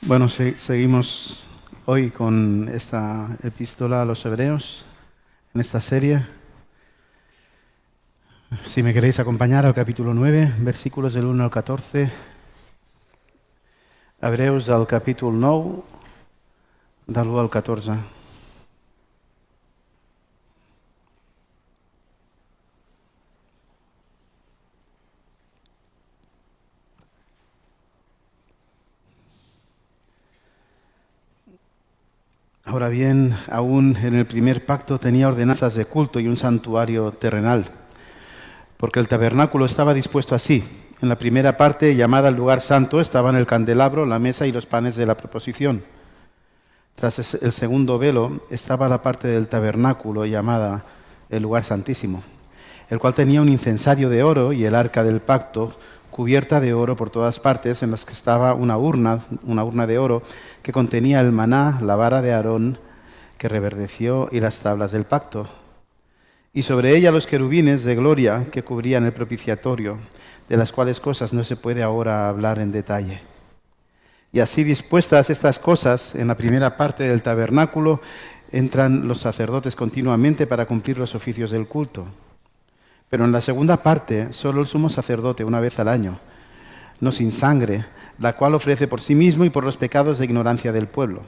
Bueno, seguimos hoy con esta epístola a los Hebreos, en esta serie. Si me queréis acompañar al capítulo 9, versículos del 1 al 14. Hebreos al capítol 9, del 1 al 14. Ahora bien, aún en el primer pacto tenía ordenanzas de culto y un santuario terrenal, porque el tabernáculo estaba dispuesto así. En la primera parte, llamada el lugar santo, estaban el candelabro, la mesa y los panes de la proposición. Tras el segundo velo estaba la parte del tabernáculo llamada el lugar santísimo, el cual tenía un incensario de oro y el arca del pacto, cubierta de oro por todas partes, en las que estaba una urna de oro que contenía el maná, la vara de Aarón que reverdeció y las tablas del pacto. Y sobre ella los querubines de gloria que cubrían el propiciatorio, de las cuales cosas no se puede ahora hablar en detalle. Y así dispuestas estas cosas, en la primera parte del tabernáculo entran los sacerdotes continuamente para cumplir los oficios del culto. Pero en la segunda parte, solo el sumo sacerdote una vez al año, no sin sangre, la cual ofrece por sí mismo y por los pecados de ignorancia del pueblo,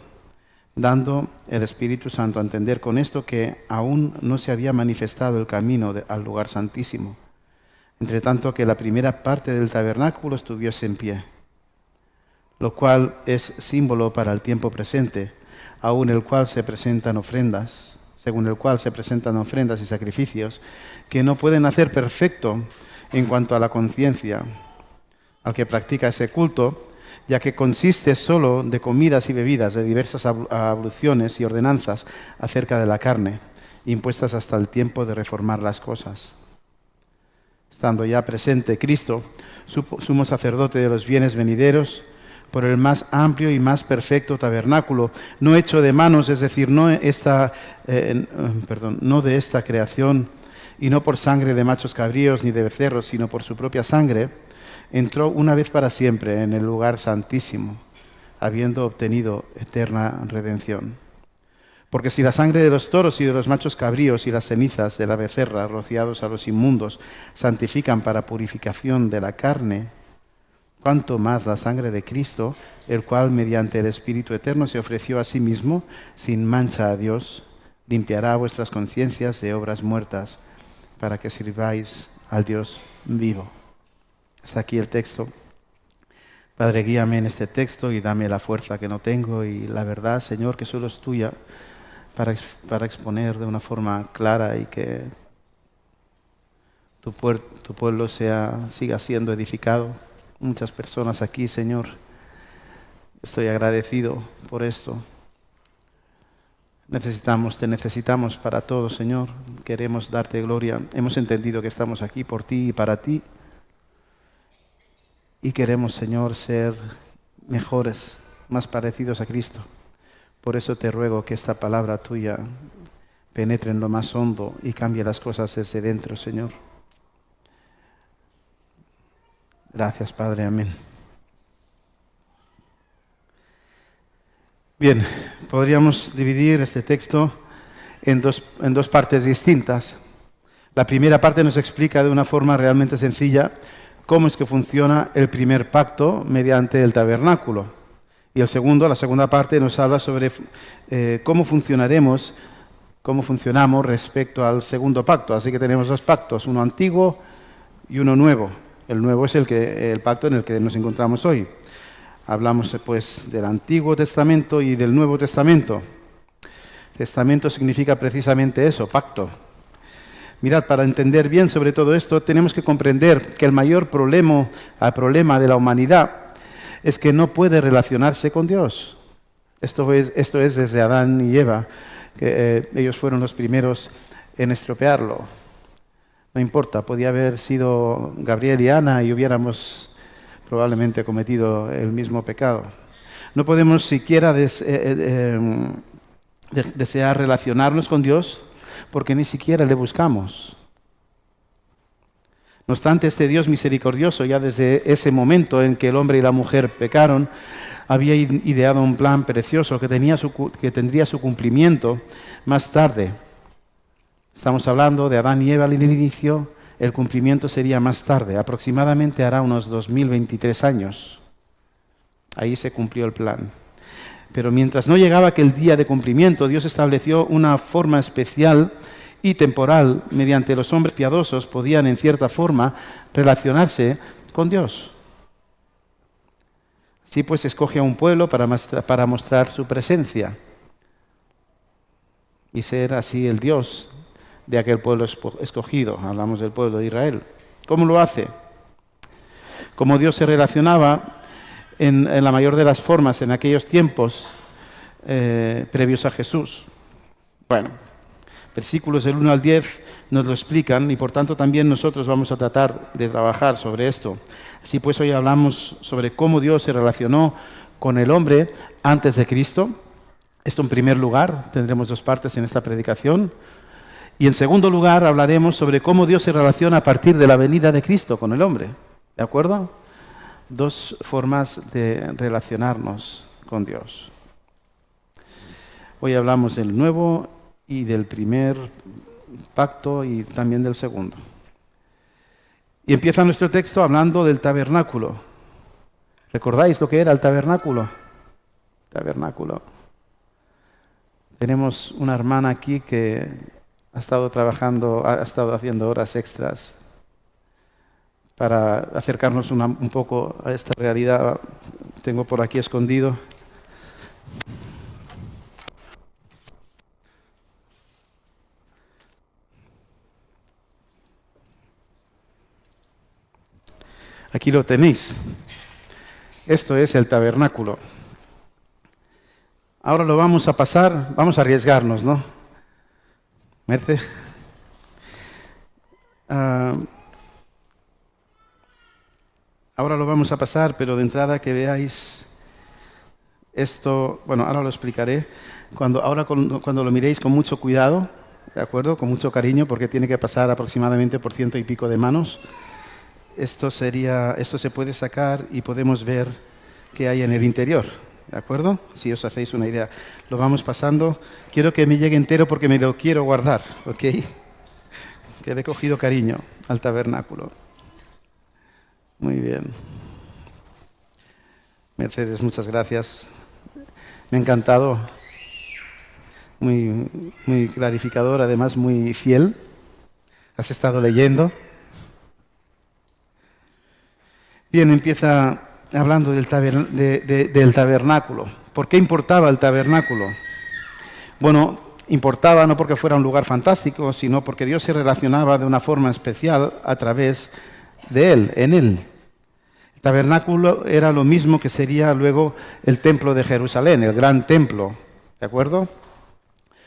dando el Espíritu Santo a entender con esto que aún no se había manifestado el camino al lugar santísimo, entre tanto que la primera parte del tabernáculo estuviese en pie, lo cual es símbolo para el tiempo presente, aún el cual se presentan ofrendas, según el cual se presentan ofrendas y sacrificios que no pueden hacer perfecto en cuanto a la conciencia al que practica ese culto, ya que consiste solo de comidas y bebidas, de diversas abluciones y ordenanzas acerca de la carne, impuestas hasta el tiempo de reformar las cosas. Estando ya presente Cristo, sumo sacerdote de los bienes venideros, por el más amplio y más perfecto tabernáculo, no hecho de manos, es decir, no de esta creación, y no por sangre de machos cabríos ni de becerros, sino por su propia sangre, entró una vez para siempre en el lugar santísimo, habiendo obtenido eterna redención. Porque si la sangre de los toros y de los machos cabríos y las cenizas de la becerra, rociados a los inmundos, santifican para purificación de la carne, cuánto más la sangre de Cristo, el cual mediante el Espíritu Eterno se ofreció a sí mismo sin mancha a Dios, limpiará vuestras conciencias de obras muertas para que sirváis al Dios vivo. Hasta aquí el texto. Padre, guíame en este texto y dame la fuerza que no tengo y la verdad, Señor, que solo es tuya para exponer de una forma clara y que tu pueblo siga siendo edificado. Muchas personas aquí, Señor. Estoy agradecido por esto. Te necesitamos para todo, Señor. Queremos darte gloria. Hemos entendido que estamos aquí por ti y para ti. Y queremos, Señor, ser mejores, más parecidos a Cristo. Por eso te ruego que esta palabra tuya penetre en lo más hondo y cambie las cosas desde dentro, Señor. Gracias, Padre. Amén. Bien, podríamos dividir este texto en dos partes distintas. La primera parte nos explica de una forma realmente sencilla cómo es que funciona el primer pacto mediante el tabernáculo. Y la segunda parte nos habla sobre cómo funcionamos respecto al segundo pacto. Así que tenemos dos pactos, uno antiguo y uno nuevo. El nuevo es el pacto en el que nos encontramos hoy. Hablamos pues del Antiguo Testamento y del Nuevo Testamento. Testamento significa precisamente eso, pacto. Mirad, para entender bien sobre todo esto, tenemos que comprender que el mayor problema de la humanidad es que no puede relacionarse con Dios. Esto es desde Adán y Eva, que ellos fueron los primeros en estropearlo. No importa, podía haber sido Gabriel y Ana y hubiéramos probablemente cometido el mismo pecado. No podemos siquiera desear relacionarnos con Dios porque ni siquiera le buscamos. No obstante, este Dios misericordioso, ya desde ese momento en que el hombre y la mujer pecaron, había ideado un plan precioso que tendría su cumplimiento más tarde. Estamos hablando de Adán y Eva al inicio, el cumplimiento sería más tarde, aproximadamente hará unos 2023 años. Ahí se cumplió el plan. Pero mientras no llegaba aquel día de cumplimiento, Dios estableció una forma especial y temporal mediante los hombres piadosos podían en cierta forma relacionarse con Dios. Así pues escoge a un pueblo para mostrar su presencia y ser así el Dios de aquel pueblo escogido. Hablamos del pueblo de Israel. ¿Cómo lo hace? Como Dios se relacionaba en la mayor de las formas en aquellos tiempos previos a Jesús. Bueno, versículos del 1 al 10 nos lo explican y por tanto también nosotros vamos a tratar de trabajar sobre esto. Así pues hoy hablamos sobre cómo Dios se relacionó con el hombre antes de Cristo. Esto en primer lugar, tendremos dos partes en esta predicación. Y en segundo lugar hablaremos sobre cómo Dios se relaciona a partir de la venida de Cristo con el hombre. ¿De acuerdo? Dos formas de relacionarnos con Dios. Hoy hablamos del nuevo y del primer pacto y también del segundo. Y empieza nuestro texto hablando del tabernáculo. ¿Recordáis lo que era el tabernáculo? Tabernáculo. Tenemos una hermana aquí que ha estado haciendo horas extras para acercarnos un poco a esta realidad. Tengo por aquí escondido. Aquí lo tenéis. Esto es el tabernáculo. Ahora lo vamos a pasar, vamos a arriesgarnos, ¿no? Merce. Ahora lo vamos a pasar, pero de entrada que veáis esto, bueno, ahora lo explicaré. Cuando lo miréis con mucho cuidado, ¿de acuerdo? Con mucho cariño, porque tiene que pasar aproximadamente por 100 y pico de manos. Esto se puede sacar y podemos ver qué hay en el interior, ¿de acuerdo? Si os hacéis una idea. Lo vamos pasando. Quiero que me llegue entero porque me lo quiero guardar, ¿ok? Que le he cogido cariño al tabernáculo. Muy bien. Mercedes, muchas gracias. Me ha encantado. Muy, muy clarificador, además muy fiel. Has estado leyendo. Bien, empieza hablando del tabernáculo. ¿Por qué importaba el tabernáculo? Bueno, importaba no porque fuera un lugar fantástico, sino porque Dios se relacionaba de una forma especial a través de Él, en Él. El tabernáculo era lo mismo que sería luego el templo de Jerusalén, el gran templo, ¿de acuerdo?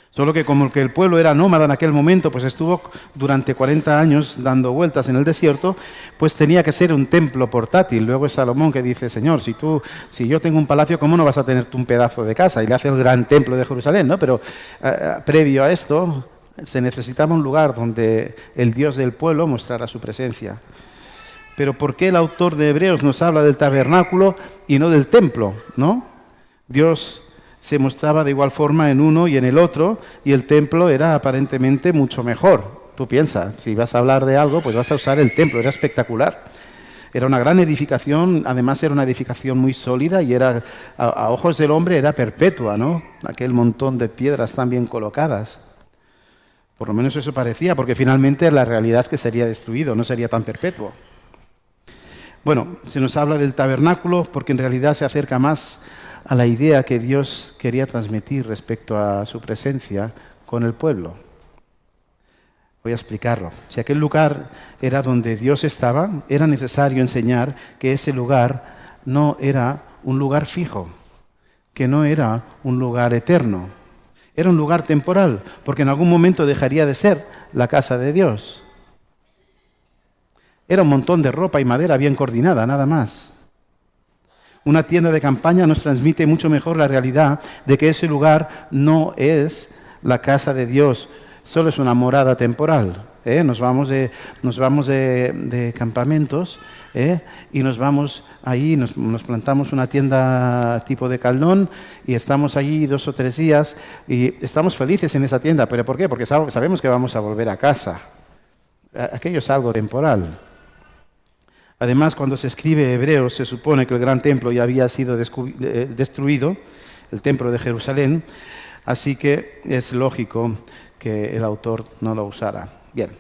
Solo que como que el pueblo era nómada en aquel momento, pues estuvo durante 40 años dando vueltas en el desierto, pues tenía que ser un templo portátil. Luego es Salomón que dice, Señor, si yo tengo un palacio, ¿cómo no vas a tener tú un pedazo de casa? Y le hace el gran templo de Jerusalén, ¿no? Pero previo a esto, se necesitaba un lugar donde el Dios del pueblo mostrara su presencia. Pero ¿por qué el autor de Hebreos nos habla del tabernáculo y no del templo, no? Dios se mostraba de igual forma en uno y en el otro, y el templo era aparentemente mucho mejor. Tú piensas, si vas a hablar de algo, pues vas a usar el templo, era espectacular. Era una gran edificación, además era una edificación muy sólida y era, a ojos del hombre era perpetua, ¿no? Aquel montón de piedras tan bien colocadas. Por lo menos eso parecía, porque finalmente la realidad es que sería destruido, no sería tan perpetuo. Bueno, se nos habla del tabernáculo porque en realidad se acerca más a la idea que Dios quería transmitir respecto a su presencia con el pueblo. Voy a explicarlo. Si aquel lugar era donde Dios estaba, era necesario enseñar que ese lugar no era un lugar fijo, que no era un lugar eterno. Era un lugar temporal, porque en algún momento dejaría de ser la casa de Dios. Era un montón de ropa y madera bien coordinada, nada más. Una tienda de campaña nos transmite mucho mejor la realidad de que ese lugar no es la casa de Dios, solo es una morada temporal. Nos vamos de campamentos, y nos vamos ahí, nos plantamos una tienda tipo de caldón y estamos allí 2 o 3 días y estamos felices en esa tienda. ¿Pero por qué? Porque sabemos que vamos a volver a casa. Aquello es algo temporal. Además, cuando se escribe Hebreos, se supone que el gran templo ya había sido destruido, el templo de Jerusalén, así que es lógico que el autor no lo usara. Bien,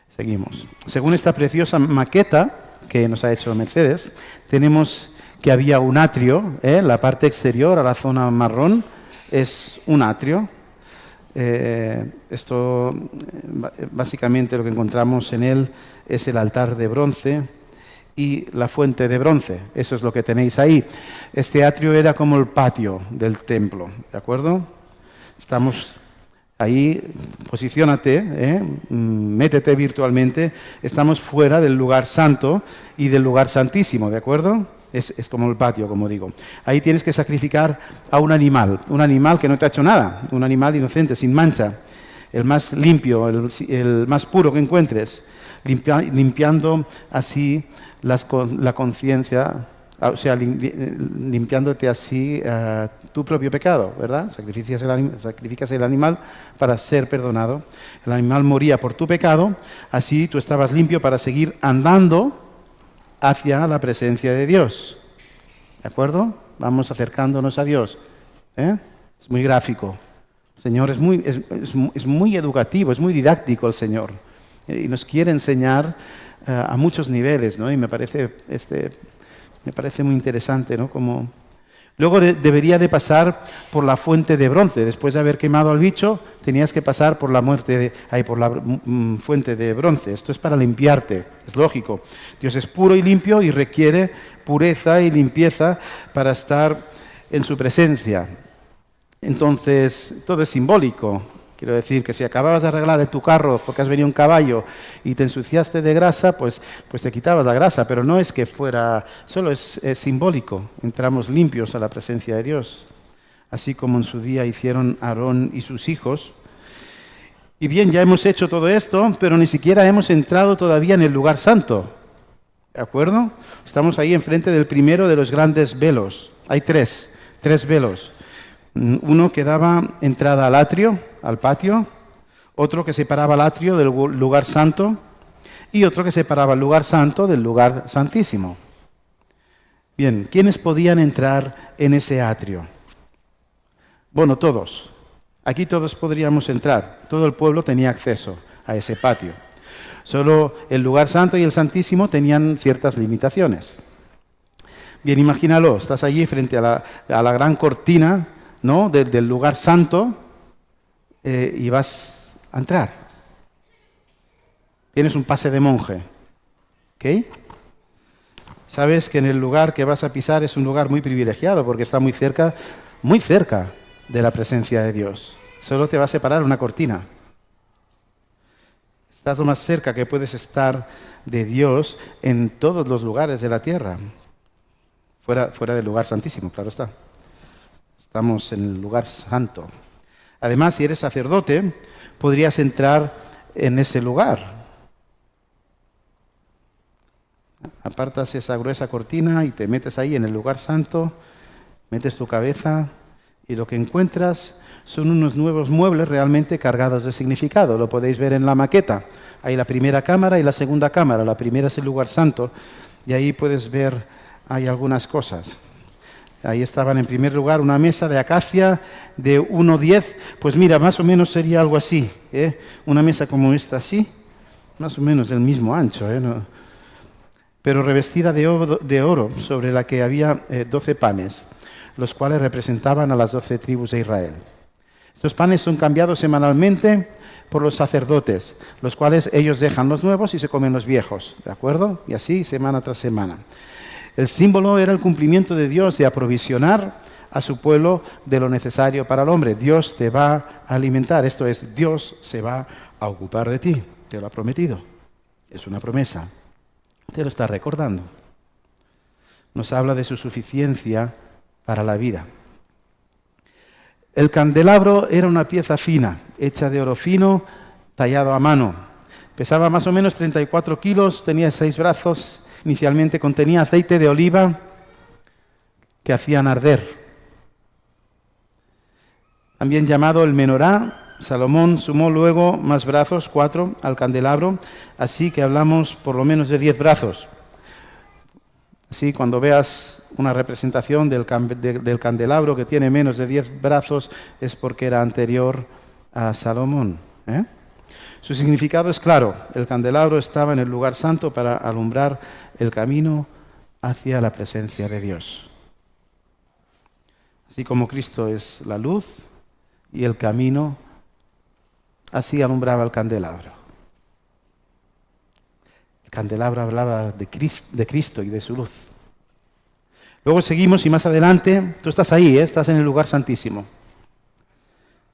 seguimos. Según esta preciosa maqueta que nos ha hecho Mercedes, tenemos que había un atrio, la parte exterior, a la zona marrón, es un atrio. Esto, básicamente lo que encontramos en él es el altar de bronce y la fuente de bronce. Eso es lo que tenéis ahí. Este atrio era como el patio del templo, ¿de acuerdo? Estamos ahí, posiciónate, métete virtualmente. Estamos fuera del lugar santo y del lugar santísimo, ¿de acuerdo? Es como el patio, como digo. Ahí tienes que sacrificar a un animal que no te ha hecho nada, un animal inocente, sin mancha, el más limpio, el más puro que encuentres, limpiando así la conciencia, o sea, limpiándote así tu propio pecado, ¿verdad? Sacrificas el animal para ser perdonado. El animal moría por tu pecado, así tú estabas limpio para seguir andando hacia la presencia de Dios. ¿De acuerdo? Vamos acercándonos a Dios. Es muy gráfico. El Señor es muy educativo, es muy didáctico el Señor. Y nos quiere enseñar a muchos niveles, ¿no? Y me parece muy interesante, ¿no? Como luego debería de pasar por la fuente de bronce. Después de haber quemado al bicho, tenías que pasar por la fuente de bronce. Esto es para limpiarte, es lógico. Dios es puro y limpio y requiere pureza y limpieza para estar en su presencia. Entonces, todo es simbólico. Quiero decir que si acababas de arreglar tu carro porque has venido un caballo y te ensuciaste de grasa, pues te quitabas la grasa, pero no es que fuera, solo es simbólico. Entramos limpios a la presencia de Dios, así como en su día hicieron Aarón y sus hijos. Y bien, ya hemos hecho todo esto, pero ni siquiera hemos entrado todavía en el lugar santo. ¿De acuerdo? Estamos ahí enfrente del primero de los grandes velos. Hay tres velos. Uno que daba entrada al atrio, al patio, otro que separaba el atrio del lugar santo y otro que separaba el lugar santo del lugar santísimo. Bien, ¿quiénes podían entrar en ese atrio? Bueno, todos. Aquí todos podríamos entrar. Todo el pueblo tenía acceso a ese patio. Solo el lugar santo y el santísimo tenían ciertas limitaciones. Bien, imagínalo, estás allí frente a la gran cortina, ¿no? Del lugar santo, y vas a entrar. Tienes un pase de monje, ¿ok? Sabes que en el lugar que vas a pisar es un lugar muy privilegiado porque está muy cerca de la presencia de Dios. Solo te va a separar una cortina. Estás lo más cerca que puedes estar de Dios en todos los lugares de la tierra. Fuera del lugar santísimo, claro está. Estamos en el lugar santo. Además, si eres sacerdote, podrías entrar en ese lugar. Apartas esa gruesa cortina y te metes ahí en el lugar santo, metes tu cabeza y lo que encuentras son unos nuevos muebles realmente cargados de significado. Lo podéis ver en la maqueta. Hay la primera cámara y la segunda cámara. La primera es el lugar santo y ahí puedes ver, hay algunas cosas. Ahí estaban en primer lugar una mesa de acacia de 1,10. Pues mira, más o menos sería algo así. Una mesa como esta así, más o menos del mismo ancho. ¿No? Pero revestida de oro, sobre la que había 12 panes, los cuales representaban a las 12 tribus de Israel. Estos panes son cambiados semanalmente por los sacerdotes, los cuales ellos dejan los nuevos y se comen los viejos, ¿de acuerdo? Y así semana tras semana. El símbolo era el cumplimiento de Dios de aprovisionar a su pueblo de lo necesario para el hombre. Dios te va a alimentar, esto es, Dios se va a ocupar de ti, te lo ha prometido. Es una promesa, te lo está recordando. Nos habla de su suficiencia para la vida. El candelabro era una pieza fina, hecha de oro fino, tallado a mano. Pesaba más o menos 34 kilos, tenía 6 brazos, inicialmente contenía aceite de oliva que hacían arder. También llamado el menorá, Salomón sumó luego más brazos, 4, al candelabro, así que hablamos por lo menos de 10 brazos. Así, cuando veas una representación del candelabro que tiene menos de 10 brazos, es porque era anterior a Salomón. Su significado es claro. El candelabro estaba en el lugar santo para alumbrar el camino hacia la presencia de Dios. Así como Cristo es la luz y el camino, así alumbraba el candelabro. El candelabro hablaba de Cristo y de su luz. Luego seguimos y más adelante, tú estás ahí, estás en el lugar santísimo.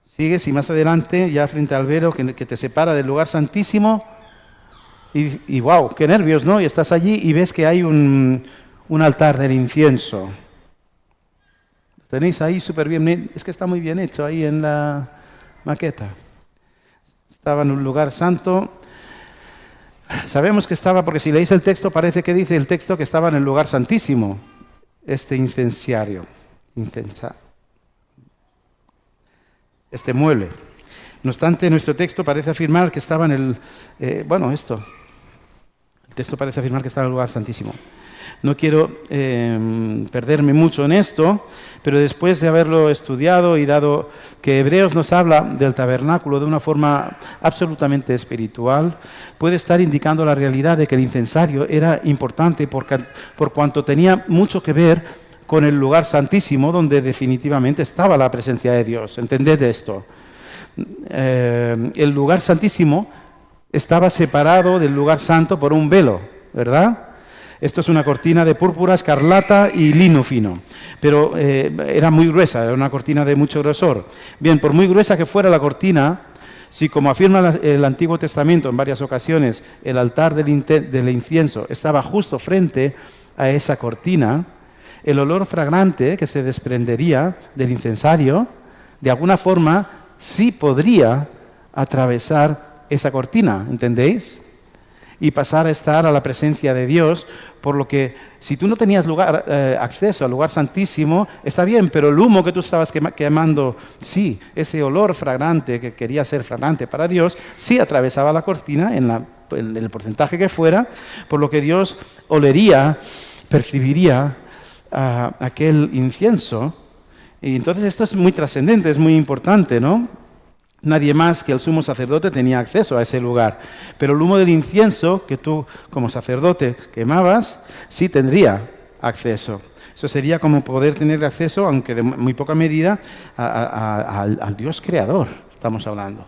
Sigues y más adelante, ya frente al velo que te separa del lugar santísimo, y wow, qué nervios, ¿no? Y estás allí y ves que hay un altar del incienso. Lo tenéis ahí súper bien, es que está muy bien hecho ahí en la maqueta. Estaba en un lugar santo. Sabemos que estaba, porque si leéis el texto, parece que dice el texto que estaba en el lugar santísimo, este incenciario, este mueble. No obstante, nuestro texto parece afirmar que estaba en el... El texto parece afirmar que estaba en el lugar santísimo. No quiero perderme mucho en esto, pero después de haberlo estudiado y dado que Hebreos nos habla del tabernáculo de una forma absolutamente espiritual, puede estar indicando la realidad de que el incensario era importante por cuanto tenía mucho que ver con el lugar santísimo donde definitivamente estaba la presencia de Dios. ¿Entended esto? El lugar santísimo estaba separado del lugar santo por un velo, ¿verdad? Esto es una cortina de púrpura, escarlata y lino fino, pero era muy gruesa, era una cortina de mucho grosor. Bien, por muy gruesa que fuera la cortina, si como afirma el Antiguo Testamento en varias ocasiones, el altar del incienso estaba justo frente a esa cortina, el olor fragante que se desprendería del incensario, de alguna forma, sí podría atravesar esa cortina, ¿entendéis? Y pasar a estar a la presencia de Dios, por lo que si tú no tenías acceso al lugar santísimo, está bien, pero el humo que tú estabas quemando, sí, ese olor fragante que quería ser fragante para Dios, sí atravesaba la cortina en el porcentaje que fuera, por lo que Dios olería, percibiría aquel incienso. Y entonces esto es muy trascendente, es muy importante, ¿no? Nadie más que el sumo sacerdote tenía acceso a ese lugar. Pero el humo del incienso que tú como sacerdote quemabas, sí tendría acceso. Eso sería como poder tener acceso, aunque de muy poca medida, al Dios creador, estamos hablando.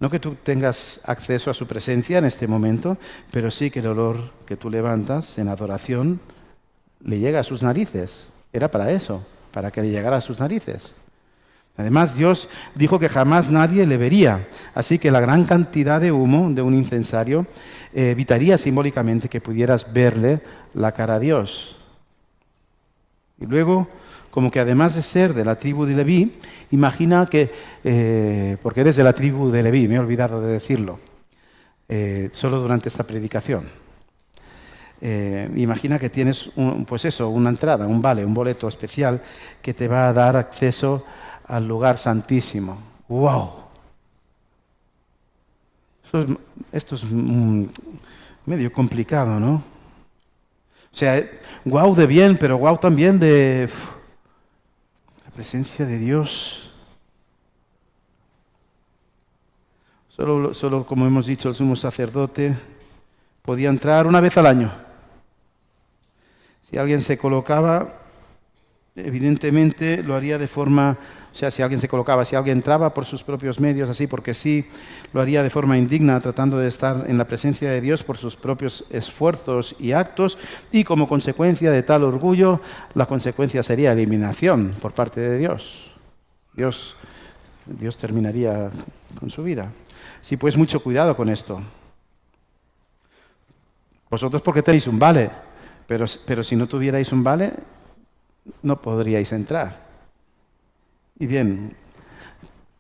No que tú tengas acceso a su presencia en este momento, pero sí que el olor que tú levantas en adoración le llega a sus narices. Era para eso, para que le llegara a sus narices. Además, Dios dijo que jamás nadie le vería, así que la gran cantidad de humo de un incensario evitaría simbólicamente que pudieras verle la cara a Dios. Y luego, como que además de ser de la tribu de Leví, imagina que, porque eres de la tribu de Leví, me he olvidado de decirlo, solo durante esta predicación. Imagina que tienes una entrada, un vale, un boleto especial que te va a dar acceso al lugar santísimo. ¡Wow! Esto es medio complicado, ¿no? O sea, wow de bien, pero wow también de la presencia de Dios. Solo, como hemos dicho, el sumo sacerdote podía entrar una vez al año. Si alguien se colocaba, evidentemente lo haría de forma... O sea, si alguien entraba por sus propios medios, así porque sí, lo haría de forma indigna, tratando de estar en la presencia de Dios por sus propios esfuerzos y actos, y como consecuencia de tal orgullo, la consecuencia sería eliminación por parte de Dios. Dios terminaría con su vida. Sí, pues mucho cuidado con esto. Vosotros porque tenéis un vale, pero si no tuvierais un vale, no podríais entrar. Y bien,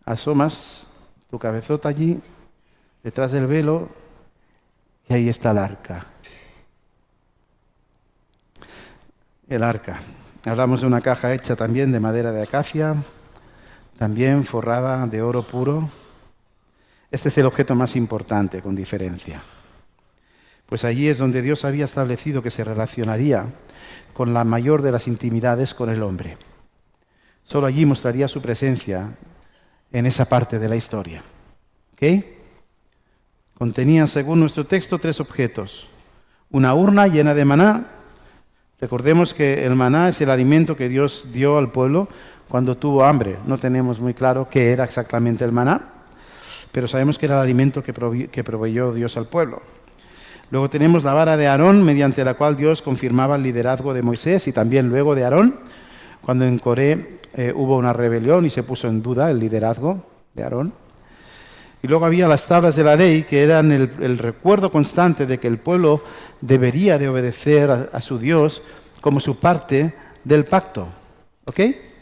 asomas tu cabezota allí detrás del velo, y ahí está el arca. El arca. Hablamos de una caja hecha también de madera de acacia, también forrada de oro puro. Este es el objeto más importante, con diferencia. Pues allí es donde Dios había establecido que se relacionaría con la mayor de las intimidades con el hombre. Solo allí mostraría su presencia en esa parte de la historia. ¿Ok? Contenía, según nuestro texto, 3 objetos. Una urna llena de maná. Recordemos que el maná es el alimento que Dios dio al pueblo cuando tuvo hambre. No tenemos muy claro qué era exactamente el maná, pero sabemos que era el alimento que proveyó Dios al pueblo. Luego tenemos la vara de Aarón, mediante la cual Dios confirmaba el liderazgo de Moisés y también luego de Aarón, cuando en Coré hubo una rebelión y se puso en duda el liderazgo de Aarón. Y luego había las tablas de la ley, que eran el recuerdo constante de que el pueblo debería de obedecer a su Dios como su parte del pacto. ¿Ok?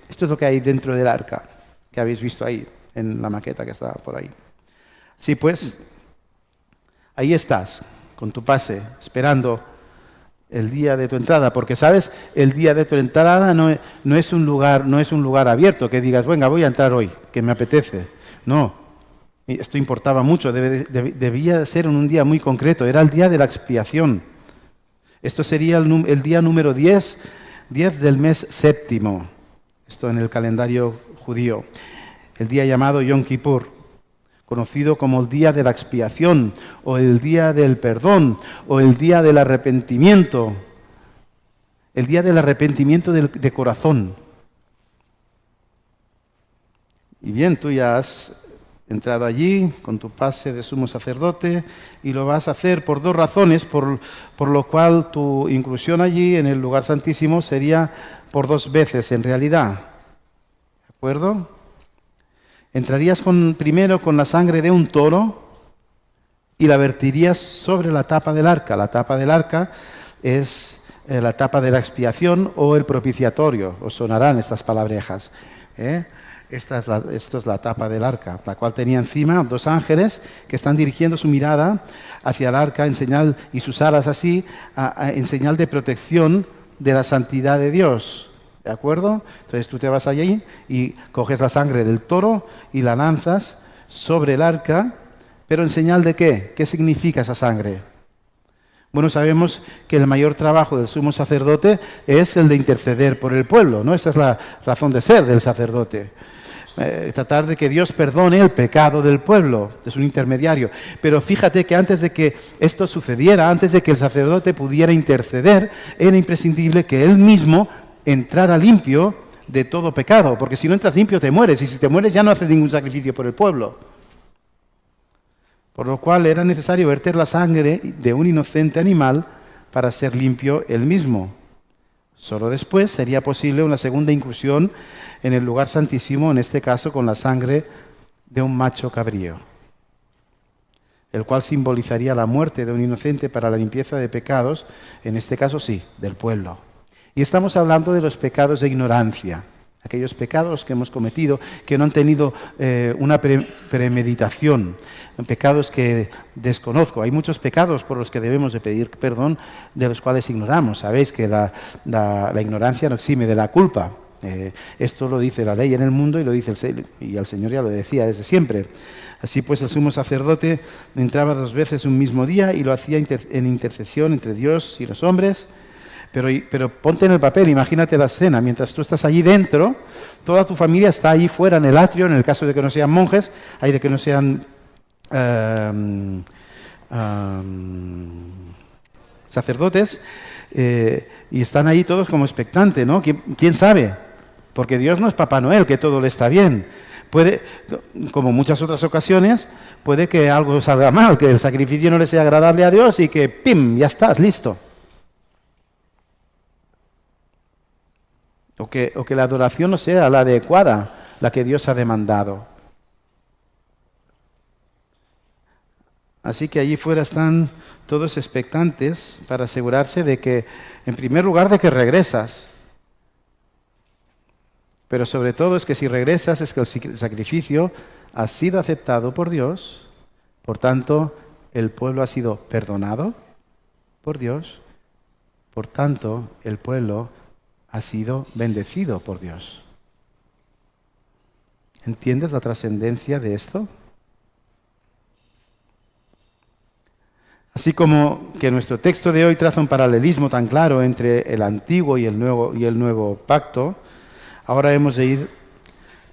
Esto es lo que hay dentro del arca, que habéis visto ahí, en la maqueta que está por ahí. Sí, pues, ahí estás, con tu pase, esperando el día de tu entrada, porque sabes, el día de tu entrada no es un lugar abierto, que digas, venga, voy a entrar hoy, que me apetece. No. Y esto importaba mucho, debía ser en un día muy concreto, era el día de la expiación. Esto sería el día número 10 del mes séptimo, esto en el calendario judío, el día llamado Yom Kippur, conocido como el día de la expiación, o el día del perdón, o el día del arrepentimiento, de corazón. Y bien, tú ya has entrado allí con tu pase de sumo sacerdote y lo vas a hacer por 2 razones, por lo cual tu inclusión allí en el lugar santísimo sería por 2 veces en realidad. ¿De acuerdo? Entrarías primero con la sangre de un toro y la vertirías sobre la tapa del arca. La tapa del arca es la tapa de la expiación o el propiciatorio. Os sonarán estas palabrejas, ¿eh? Esto es la tapa del arca, la cual tenía encima 2 ángeles que están dirigiendo su mirada hacia el arca en señal, y sus alas así, en señal de protección de la santidad de Dios. ¿De acuerdo? Entonces tú te vas allí y coges la sangre del toro y la lanzas sobre el arca, pero en señal de ¿qué? ¿Qué significa esa sangre? Bueno, sabemos que el mayor trabajo del sumo sacerdote es el de interceder por el pueblo, ¿no? Esa es la razón de ser del sacerdote. Tratar de que Dios perdone el pecado del pueblo, es un intermediario. Pero fíjate que antes de que esto sucediera, antes de que el sacerdote pudiera interceder, era imprescindible que él mismo entrara limpio de todo pecado, porque si no entras limpio te mueres, y si te mueres ya no haces ningún sacrificio por el pueblo. Por lo cual era necesario verter la sangre de un inocente animal para ser limpio él mismo. Solo después sería posible una segunda inclusión en el lugar santísimo, en este caso con la sangre de un macho cabrío, el cual simbolizaría la muerte de un inocente para la limpieza de pecados, en este caso sí, del pueblo. Y estamos hablando de los pecados de ignorancia, aquellos pecados que hemos cometido que no han tenido una premeditación, pecados que desconozco. Hay muchos pecados por los que debemos de pedir perdón, de los cuales ignoramos. Sabéis que la ignorancia no exime de la culpa. Esto lo dice la ley en el mundo y lo dice y el Señor ya lo decía desde siempre. Así pues, el sumo sacerdote entraba 2 veces un mismo día y lo hacía en intercesión entre Dios y los hombres. Pero ponte en el papel, imagínate la escena, mientras tú estás allí dentro, toda tu familia está allí fuera en el atrio, en el caso de que no sean monjes, de que no sean sacerdotes, y están ahí todos como expectantes, ¿no? ¿Quién sabe? Porque Dios no es Papá Noel, que todo le está bien. Puede, como muchas otras ocasiones, puede que algo salga mal, que el sacrificio no le sea agradable a Dios y que ¡pim! Ya estás, listo. O que la adoración no sea la adecuada, la que Dios ha demandado. Así que allí fuera están todos expectantes para asegurarse de que, en primer lugar, de que regresas. Pero sobre todo es que si regresas es que el sacrificio ha sido aceptado por Dios Por tanto, el pueblo ha sido perdonado por Dios. Por tanto, el pueblo ha sido bendecido por Dios. ¿Entiendes la trascendencia de esto? Así como que nuestro texto de hoy traza un paralelismo tan claro entre el antiguo y el nuevo pacto, ahora hemos de ir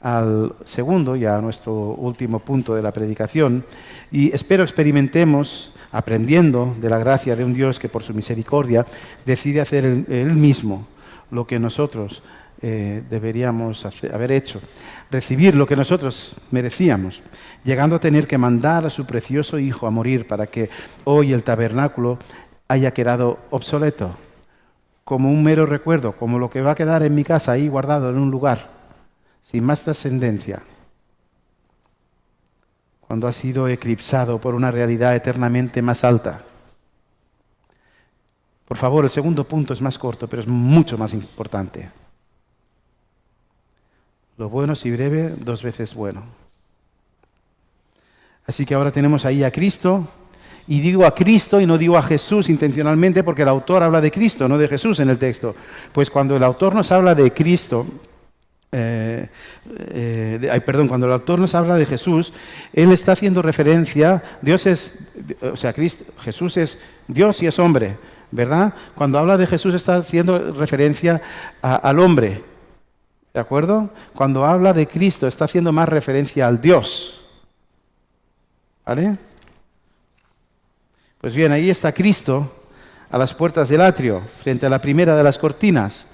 al segundo y a nuestro último punto de la predicación, y espero experimentemos, aprendiendo de la gracia de un Dios que por su misericordia decide hacer Él mismo lo que nosotros deberíamos haber hecho, recibir lo que nosotros merecíamos, llegando a tener que mandar a su precioso Hijo a morir para que hoy el tabernáculo haya quedado obsoleto, como un mero recuerdo, como lo que va a quedar en mi casa ahí guardado en un lugar, sin más trascendencia, cuando ha sido eclipsado por una realidad eternamente más alta. Por favor, el segundo punto es más corto, pero es mucho más importante. Lo bueno si breve, 2 veces bueno. Así que ahora tenemos ahí a Cristo, y digo a Cristo y no digo a Jesús intencionalmente porque el autor habla de Cristo, no de Jesús en el texto. Pues cuando el autor nos habla de Cristo, cuando el autor nos habla de Jesús, él está haciendo referencia, Jesús es Dios y es hombre, ¿verdad? Cuando habla de Jesús está haciendo referencia al hombre, ¿de acuerdo? Cuando habla de Cristo está haciendo más referencia al Dios, ¿vale? Pues bien, ahí está Cristo a las puertas del atrio, frente a la primera de las cortinas,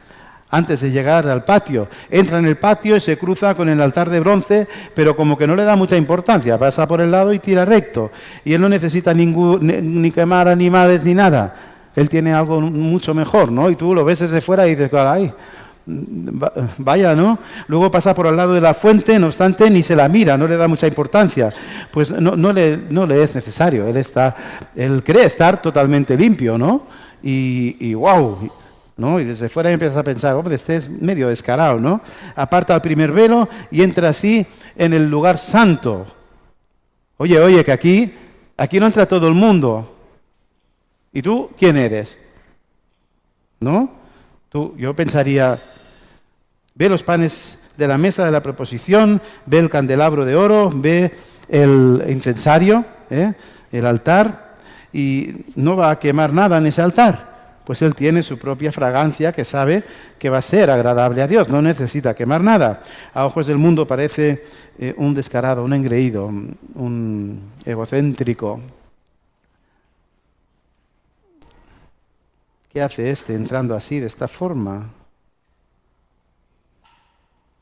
antes de llegar al patio. Entra en el patio y se cruza con el altar de bronce, pero como que no le da mucha importancia, pasa por el lado y tira recto. Y él no necesita ni quemar animales ni nada. Él tiene algo mucho mejor, ¿no? Y tú lo ves desde fuera y dices, caray, vaya, ¿no? Luego pasa por al lado de la fuente, no obstante, ni se la mira, no le da mucha importancia. Pues no le es necesario. Él cree estar totalmente limpio, ¿no? Y wow, ¿no? Y desde fuera empiezas a pensar, hombre, este es medio descarado, ¿no? Aparta el primer velo y entra así en el lugar santo. Oye, que aquí no entra todo el mundo. ¿Y tú quién eres? ¿No? Yo pensaría, ve los panes de la mesa de la proposición, ve el candelabro de oro, ve el incensario, el altar, y no va a quemar nada en ese altar. Pues él tiene su propia fragancia que sabe que va a ser agradable a Dios, no necesita quemar nada. A ojos del mundo parece un descarado, un engreído, un egocéntrico. ¿Qué hace entrando así, de esta forma?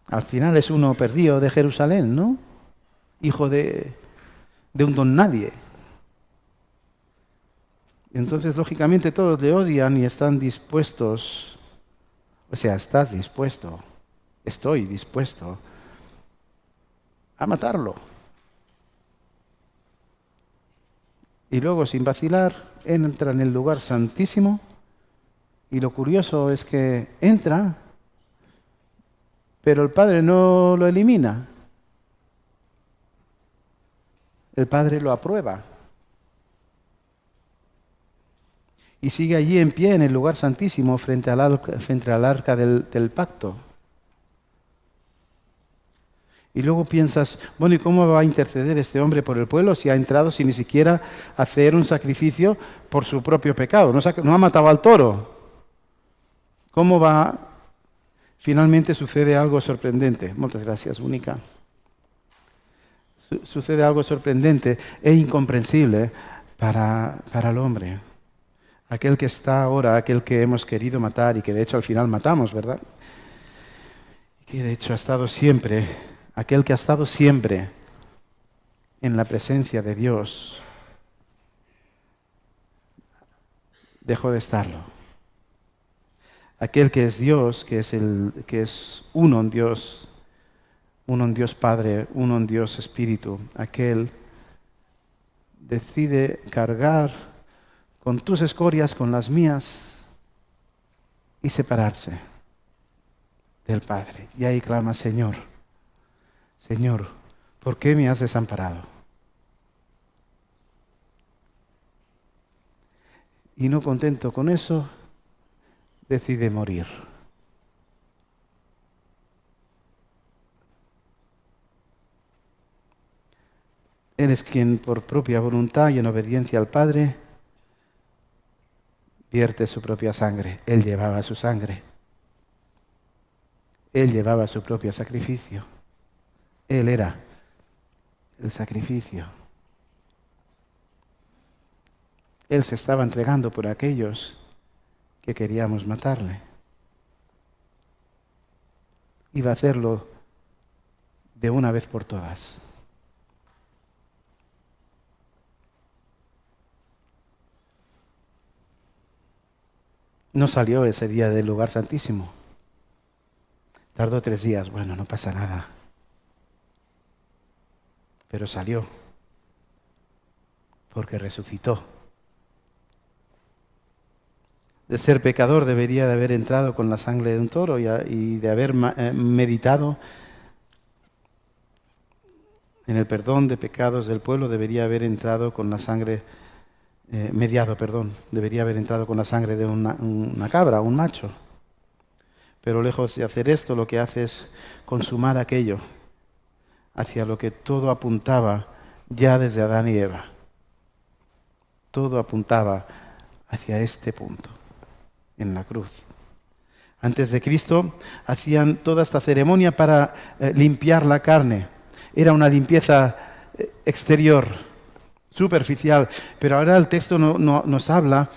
Al final es uno perdido de Jerusalén, ¿no? Hijo de un don nadie. Entonces, lógicamente, todos le odian y están dispuestos, estás dispuesto, estoy dispuesto a matarlo. Y luego, sin vacilar, entra en el lugar santísimo, y lo curioso es que entra, pero el Padre no lo elimina. El Padre lo aprueba. Y sigue allí en pie en el lugar santísimo frente al arca del pacto. Y luego piensas, bueno, ¿y cómo va a interceder este hombre por el pueblo si ha entrado sin ni siquiera hacer un sacrificio por su propio pecado? No ha matado al toro. ¿Cómo va? Finalmente sucede algo sorprendente. Muchas gracias, Mónica. Sucede algo sorprendente e incomprensible para el hombre. Aquel que está ahora, aquel que hemos querido matar y que de hecho al final matamos, ¿verdad? Y que de hecho ha estado siempre, aquel que ha estado siempre en la presencia de Dios, dejó de estarlo. Aquel que es Dios, que es uno en Dios Padre, uno en Dios Espíritu, aquel decide cargar con tus escorias, con las mías, y separarse del Padre. Y ahí clama, Señor, ¿por qué me has desamparado? y no contento con eso, decide morir. Él es quien por propia voluntad y en obediencia al Padre vierte su propia sangre. Él llevaba su sangre. Él llevaba su propio sacrificio. Él era el sacrificio. Él se estaba entregando por aquellos que queríamos matarle. Iba a hacerlo de una vez por todas. No salió ese día del lugar santísimo. Tardó 3 días. Bueno, no pasa nada. Pero salió. Porque resucitó. De ser pecador debería de haber entrado con la sangre de un toro y de haber meditado en el perdón de pecados del pueblo. Debería haber entrado con la sangre debería haber entrado con la sangre de una cabra, un macho. Pero lejos de hacer esto, lo que hace es consumar aquello hacia lo que todo apuntaba ya desde Adán y Eva. Todo apuntaba hacia este punto, en la cruz. Antes de Cristo hacían toda esta ceremonia para limpiar la carne. Era una limpieza exterior, superficial, pero ahora el texto nos habla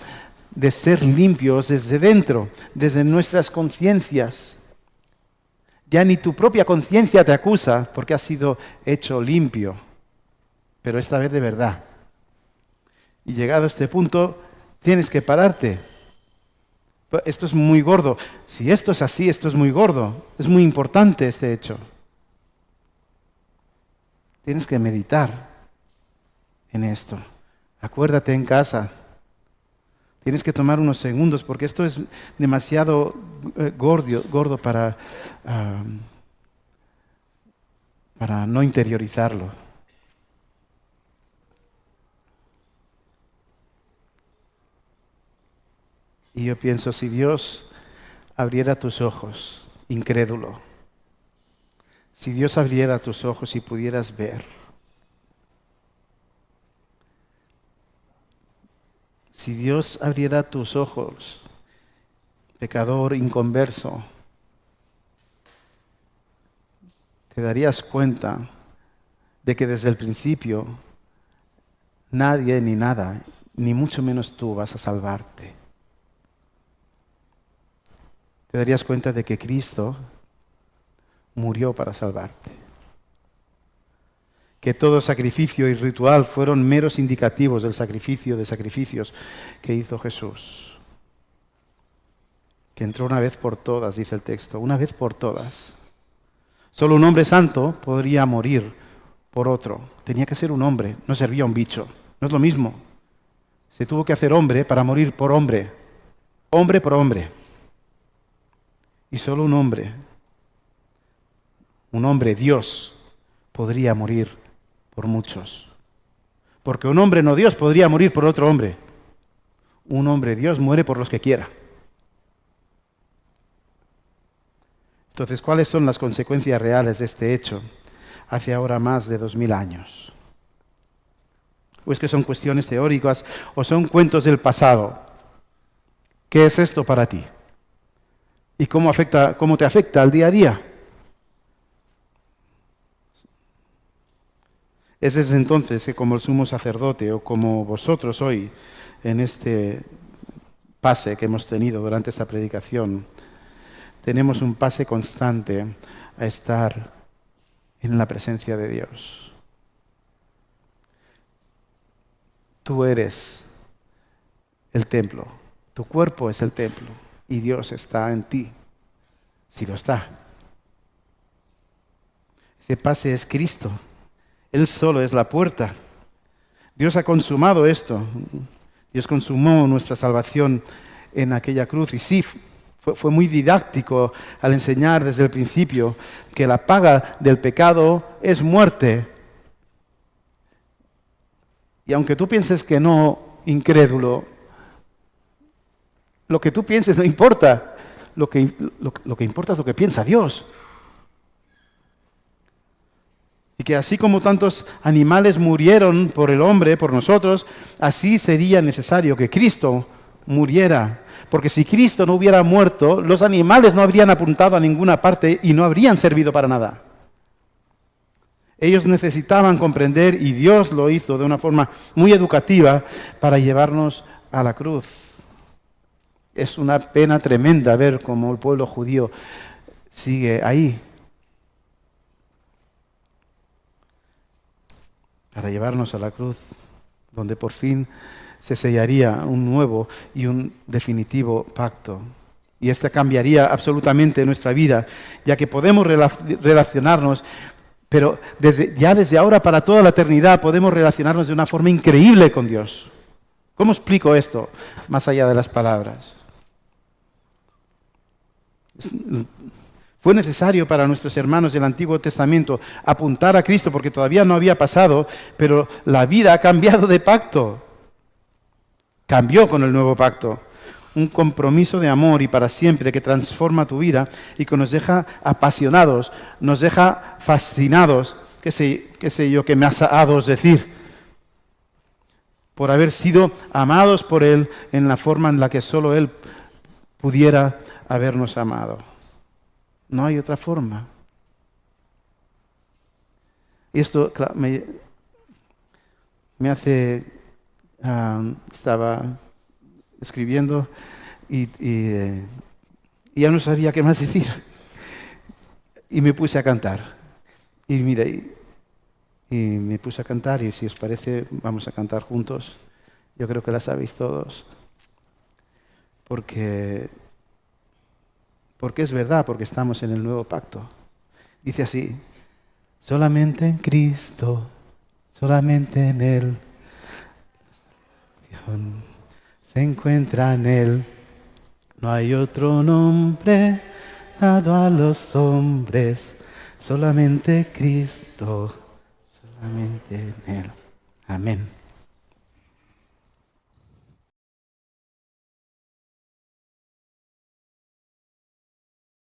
de ser limpios desde dentro, desde nuestras conciencias. Ya ni tu propia conciencia te acusa porque has sido hecho limpio, pero esta vez de verdad. Y llegado a este punto, tienes que pararte. Esto es muy gordo. Si esto es así, esto es muy gordo. Es muy importante este hecho. Tienes que meditar en esto. Acuérdate en casa. Tienes que tomar unos segundos porque esto es demasiado gordo para no interiorizarlo. Y yo pienso, si Dios abriera tus ojos, incrédulo, si Dios abriera tus ojos y pudieras ver, si Dios abriera tus ojos, pecador inconverso, te darías cuenta de que desde el principio nadie ni nada, ni mucho menos tú vas a salvarte. Te darías cuenta de que Cristo murió para salvarte. Que todo sacrificio y ritual fueron meros indicativos del sacrificio de sacrificios que hizo Jesús. Que entró una vez por todas, dice el texto, una vez por todas. Solo un hombre santo podría morir por otro. Tenía que ser un hombre, no servía un bicho. No es lo mismo. Se tuvo que hacer hombre para morir por hombre. Hombre por hombre. Y solo un hombre Dios, podría morir por muchos. Porque un hombre no Dios podría morir por otro hombre. Un hombre Dios muere por los que quiera. Entonces, ¿cuáles son las consecuencias reales de este hecho hace ahora más de 2000 años? ¿O es que son cuestiones teóricas o son cuentos del pasado? ¿Qué es esto para ti? ¿Y cómo te afecta al día a día? Es desde entonces que como el sumo sacerdote o como vosotros hoy en este pase que hemos tenido durante esta predicación, tenemos un pase constante a estar en la presencia de Dios. Tú eres el templo, tu cuerpo es el templo y Dios está en ti, si lo está. Ese pase es Cristo. Él solo es la puerta. Dios ha consumado esto. Dios consumó nuestra salvación en aquella cruz. Y sí, fue muy didáctico al enseñar desde el principio que la paga del pecado es muerte. Y aunque tú pienses que no, incrédulo, Lo que tú pienses no importa. Lo que importa es lo que piensa Dios. Y que así como tantos animales murieron por el hombre, por nosotros, así sería necesario que Cristo muriera. Porque si Cristo no hubiera muerto, los animales no habrían apuntado a ninguna parte y no habrían servido para nada. Ellos necesitaban comprender, y Dios lo hizo de una forma muy educativa, para llevarnos a la cruz. Es una pena tremenda ver cómo el pueblo judío sigue ahí, para llevarnos a la cruz, donde por fin se sellaría un nuevo y un definitivo pacto. Y este cambiaría absolutamente nuestra vida, ya que podemos relacionarnos, pero desde ahora para toda la eternidad podemos relacionarnos de una forma increíble con Dios. ¿Cómo explico esto más allá de las palabras? Fue necesario para nuestros hermanos del Antiguo Testamento apuntar a Cristo porque todavía no había pasado, pero la vida ha cambiado de pacto. Cambió con el nuevo pacto. Un compromiso de amor y para siempre que transforma tu vida y que nos deja apasionados, nos deja fascinados, qué sé yo, qué más asados decir, por haber sido amados por Él en la forma en la que solo Él pudiera habernos amado. No hay otra forma. Y esto claro, me hace... estaba escribiendo y ya no sabía qué más decir. Y me puse a cantar. Y mira, y me puse a cantar y si os parece vamos a cantar juntos. Yo creo que la sabéis todos. Porque es verdad, porque estamos en el nuevo pacto. Dice así: solamente en Cristo, solamente en Él, se encuentra en Él. No hay otro nombre dado a los hombres, solamente Cristo, solamente en Él. Amén.